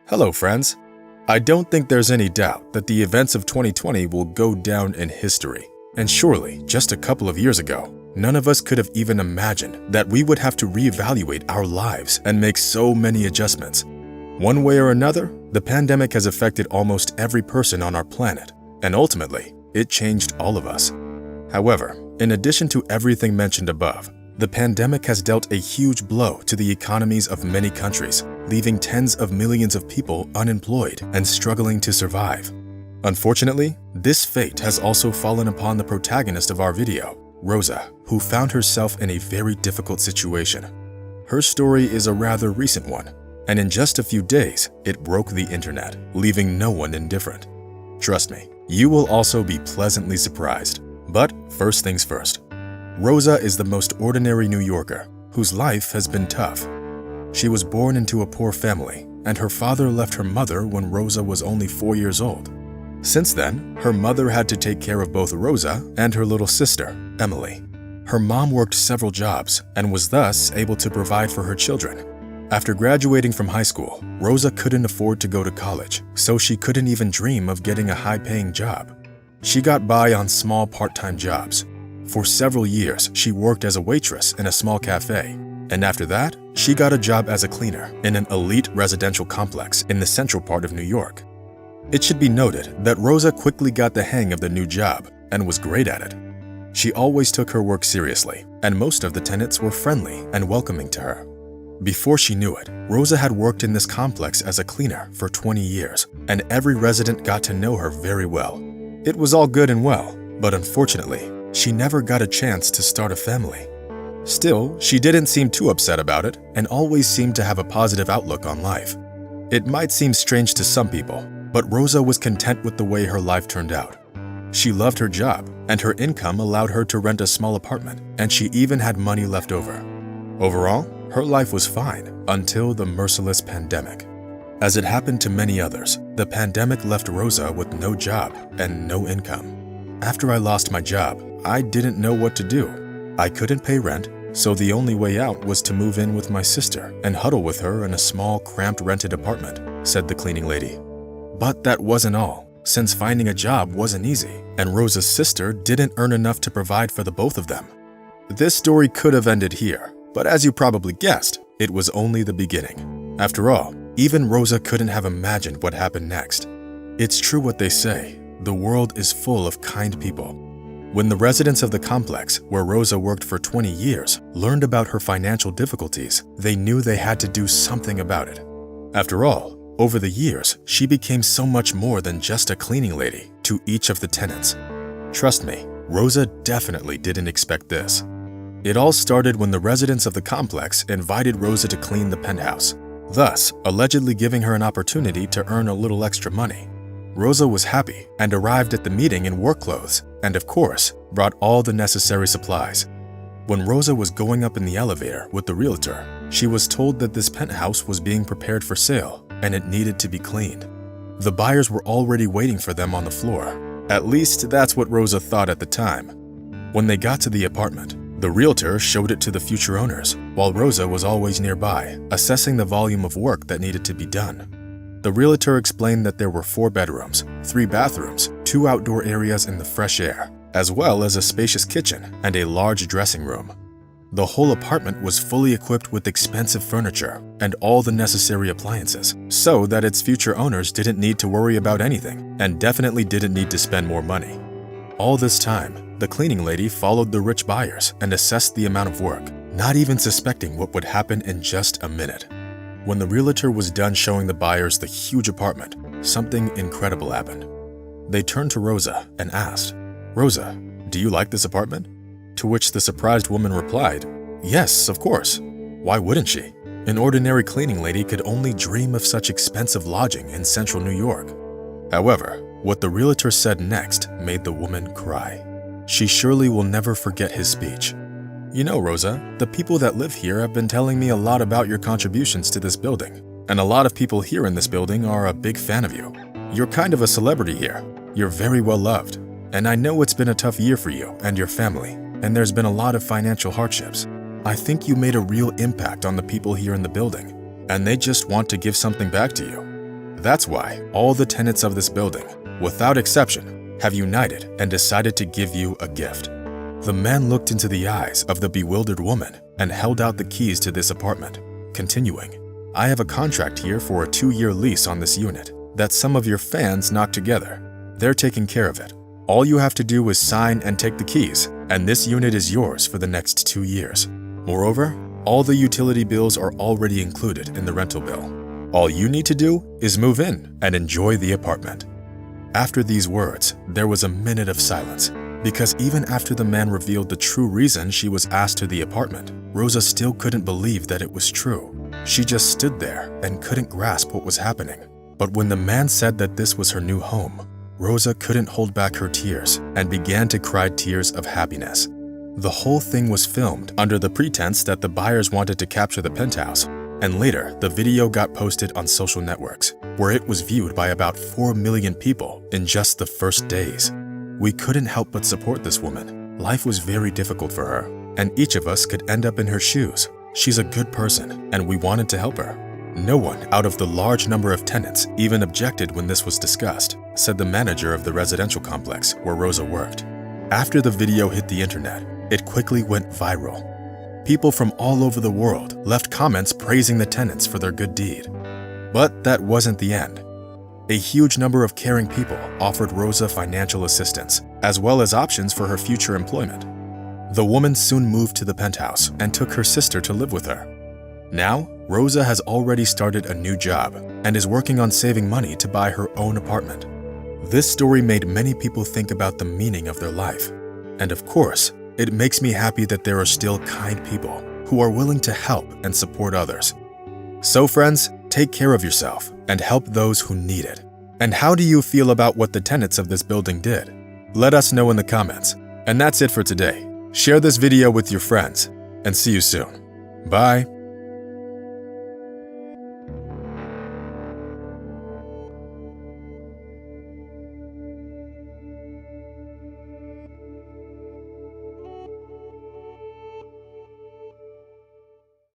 Hello, friends. I don't think there's any doubt that the events of 2020 will go down in history. And surely, just a couple of years ago, none of us could have even imagined that we would have to reevaluate our lives and make so many adjustments. One way or another, the pandemic has affected almost every person on our planet, and ultimately, it changed all of us. However, in addition to everything mentioned above, the pandemic has dealt a huge blow to the economies of many countries, leaving tens of millions of people unemployed and struggling to survive. Unfortunately, this fate has also fallen upon the protagonist of our video, Rosa, who found herself in a very difficult situation. Her story is a rather recent one, and in just a few days, it broke the internet, leaving no one indifferent. Trust me, you will also be pleasantly surprised. But first things first. Rosa is the most ordinary New Yorker whose life has been tough. She was born into a poor family, and her father left her mother when Rosa was only 4 years old. Since then, her mother had to take care of both Rosa and her little sister, Emily. Her mom worked several jobs and was thus able to provide for her children. After graduating from high school, Rosa couldn't afford to go to college, so she couldn't even dream of getting a high-paying job. She got by on small part-time jobs. For several years, she worked as a waitress in a small cafe, and after that, she got a job as a cleaner in an elite residential complex in the central part of New York. It should be noted that Rosa quickly got the hang of the new job and was great at it. She always took her work seriously, and most of the tenants were friendly and welcoming to her. Before she knew it, Rosa had worked in this complex as a cleaner for 20 years, and every resident got to know her very well. It was all good and well, but unfortunately, she never got a chance to start a family. Still, she didn't seem too upset about it and always seemed to have a positive outlook on life. It might seem strange to some people, but Rosa was content with the way her life turned out. She loved her job, and her income allowed her to rent a small apartment, and she even had money left over. Overall, her life was fine until the merciless pandemic. As it happened to many others, the pandemic left Rosa with no job and no income. After I lost my job, I didn't know what to do. I couldn't pay rent, so the only way out was to move in with my sister and huddle with her in a small, cramped rented apartment, said the cleaning lady. But that wasn't all, since finding a job wasn't easy, and Rosa's sister didn't earn enough to provide for the both of them. This story could have ended here, but as you probably guessed, it was only the beginning. After all, even Rosa couldn't have imagined what happened next. It's true what they say, the world is full of kind people. When the residents of the complex, where Rosa worked for 20 years, learned about her financial difficulties, they knew they had to do something about it. After all, over the years, she became so much more than just a cleaning lady to each of the tenants. Trust me, Rosa definitely didn't expect this. It all started when the residents of the complex invited Rosa to clean the penthouse, thus allegedly giving her an opportunity to earn a little extra money. Rosa was happy and arrived at the meeting in work clothes and, of course, brought all the necessary supplies. When Rosa was going up in the elevator with the realtor, she was told that this penthouse was being prepared for sale and it needed to be cleaned. The buyers were already waiting for them on the floor. At least that's what Rosa thought at the time. When they got to the apartment, the realtor showed it to the future owners, while Rosa was always nearby, assessing the volume of work that needed to be done. The realtor explained that there were 4 bedrooms, 3 bathrooms, 2 outdoor areas in the fresh air, as well as a spacious kitchen and a large dressing room. The whole apartment was fully equipped with expensive furniture and all the necessary appliances, so that its future owners didn't need to worry about anything and definitely didn't need to spend more money. All this time, the cleaning lady followed the rich buyers and assessed the amount of work, not even suspecting what would happen in just a minute. When the realtor was done showing the buyers the huge apartment, something incredible happened. They turned to Rosa and asked, "Rosa, do you like this apartment?" To which the surprised woman replied, "Yes, of course. Why wouldn't she? An ordinary cleaning lady could only dream of such expensive lodging in central New York." However, what the realtor said next made the woman cry. She surely will never forget his speech. "You know, Rosa, the people that live here have been telling me a lot about your contributions to this building, and a lot of people here in this building are a big fan of you. You're kind of a celebrity here. You're very well loved, and I know it's been a tough year for you and your family, and there's been a lot of financial hardships. I think you made a real impact on the people here in the building, and they just want to give something back to you. That's why all the tenants of this building, without exception, have united and decided to give you a gift. The man looked into the eyes of the bewildered woman and held out the keys to this apartment, continuing, "I have a contract here for a 2-year lease on this unit that some of your fans knocked together. They're taking care of it. All you have to do is sign and take the keys, and this unit is yours for the next 2 years. Moreover, all the utility bills are already included in the rental bill. All you need to do is move in and enjoy the apartment." After these words, there was a minute of silence, because even after the man revealed the true reason she was asked to the apartment, Rosa still couldn't believe that it was true. She just stood there and couldn't grasp what was happening. But when the man said that this was her new home, Rosa couldn't hold back her tears and began to cry tears of happiness. The whole thing was filmed under the pretense that the buyers wanted to capture the penthouse, and later the video got posted on social networks, where it was viewed by about 4 million people in just the first days. We couldn't help but support this woman. Life was very difficult for her, and each of us could end up in her shoes. She's a good person, and we wanted to help her. No one out of the large number of tenants even objected when this was discussed, said the manager of the residential complex where Rosa worked. After the video hit the internet, it quickly went viral. People from all over the world left comments praising the tenants for their good deed. But that wasn't the end. A huge number of caring people offered Rosa financial assistance, as well as options for her future employment. The woman soon moved to the penthouse and took her sister to live with her. Now, Rosa has already started a new job and is working on saving money to buy her own apartment. This story made many people think about the meaning of their life. And of course, it makes me happy that there are still kind people who are willing to help and support others. So friends, take care of yourself and help those who need it. And how do you feel about what the tenants of this building did? Let us know in the comments. And that's it for today. Share this video with your friends and see you soon. Bye.